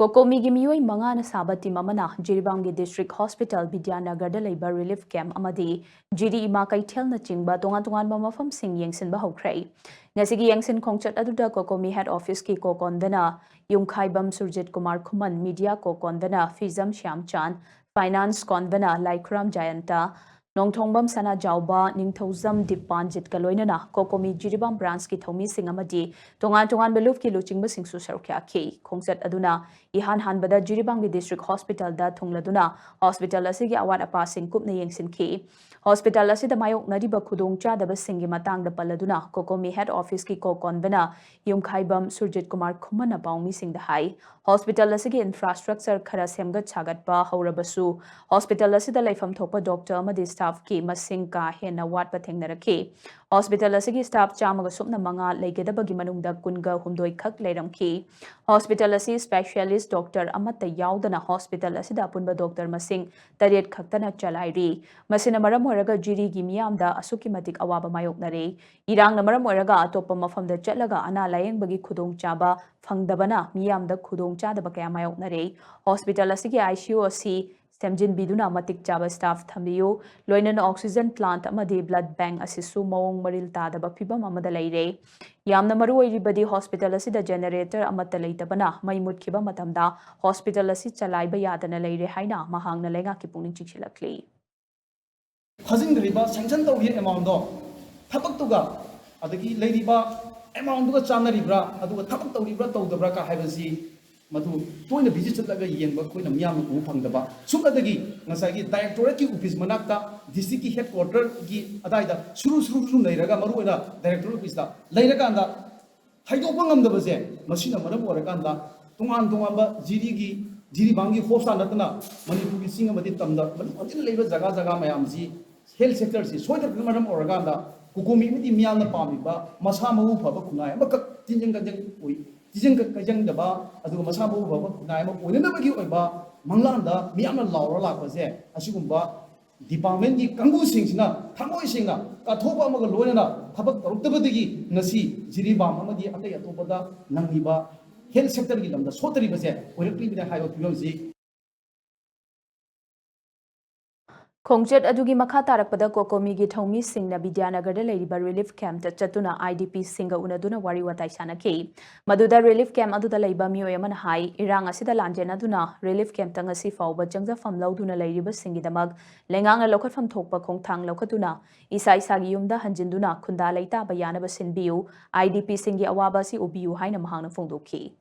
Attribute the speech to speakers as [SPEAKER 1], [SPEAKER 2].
[SPEAKER 1] Cocomi Gimioi Mangana Sabati Mamana, Jiribamgi District Hospital, Vidyanagar Labor Relief Camp Amadi, Jiri Imakai Telna Chingba, Tongan Mamafam Sing Yangsin Bahokray. Nasigi Yangsin Kongchat Aduda Cocomi Head Office Ki Kokondana, Yumkaibam Surjit Kumar Kuman, Media Kokondana, Fizam Shyamchan, Finance Konvana, Laikram Jayanta, Nongtongbam Sana Jauba, Ningthozam Dipanjit Kaloinana, Cocomi Jiribam Branch Ki Thomi Singamadi, Tongan Beluf Ki Luching Sing Susarkya Ki, Kongchat Aduna, Ihan Hanbada Jiribamgi District Hospital da Thungladuna, Hospital Asigi Awat Apa Cocomi Na Yengshinkhre, Hospital Asida Mayok Nadiba Khudong Chadaba Singi Matang da Paladuna, Cocomi Head Office Ki Kokonvana, Yumkaibam Surjit Kumar Kumana Baumi Sing the High, Hospital Asigi Infrastructure Khara Semgat Chagatpa Haurabasu, Hospital Asida Laifam Thopa Doctor Amadi Staff Ki Masing Ka Hena Wat Pathengnarake, Hospital Asigi Staff Chamaga Supna Manga Legedabagi Manungda Kunga Humdoi Khak Leiramki, Hospital Asi Specialist Doctor Amata Yaudana Hospital Asida Punba Doctor Masing Tariet Khaktana Chalairi, Masina Maram Moraga Jiri Gimiamda Asuki Matik Awaba Mayok Nare, Irang Namaram Moraga Atopa Mafam the Chatlaga Ana Layang Bagi Kudong Chaba, Fangdabana, Miam the Kudong Chadaba Mayok Nare, Hospital Asigi ICU Asi, Stemjin Biduna Matik Chaba staff Thambiyo, Loinan Oxygen Plant Amadi Blood Bank Asisu Mawong Maril Tadaba Pibam Amadalaire, Yamna Maru Ribadi Hospital Asida Generator Amatalaitabana, Maimut Kiba Matamda, Hospital Asi Chalaiba Yadana Laire Haina, Mahang Nalenga Kipuning Chichilakli.
[SPEAKER 2] Hazing the river, sanction the way amount of Tapatuga, Adaki Lady Bar, amount of Chana Ribra, Adu Tapatu Ribra to the Braka Havasi, Matu, doing the visit like a yen, but Queen of Yam Upang the Bar. Sukadagi, Nasagi, Directorate of his Manata, District Headquarter, Adaida, Suru Nairaga Maruena, Director of Pista, Lairaganda, Haidopangam the Baze, Machine of Madame Oraganda, Tongan, Jirigi, Jiribangi, Fosa Natana, Manipuri Singamati Tamda, but until labor Zagazaga Mayamzi, health sectors is Soda Madame Oraganda, Cocomi Miana Pamiba, Masama Pabakuna, Tijang Kajang Daba, Adu Masama Pabakuna, whenever you about Manglanda, Miana Laura Lapaze, Asugumba, Department Kangu Singna, Tamoy Singa, Katoba Magaloena, Tabak Tabadigi, Nasi, Jiriba, Mamadi, Ataya Topada, Nangiba, health sector gilam da sotari base will be the high of
[SPEAKER 1] Kongchat Adugi Makatarakpada Cocomi Gitomi Sing Vidyanagar Labor Relief Camp Chatuna IDP Singa Unaduna Wari Wataisana K. Maduda Relief Camp Aduda Labor Muaman High, Irang Asida Lanjanaduna, Relief Camp Tangasi Fauba Jangza from Lauduna Ladiba Singidamag, Lengang local from Tokpa Kongtang Lokatuna, Isai Sagiumda Hanjinduna, Kunda Laita Bayana Basin Biu, IDP Singi Awabasi Ubiu Haina Mahana Fondoki.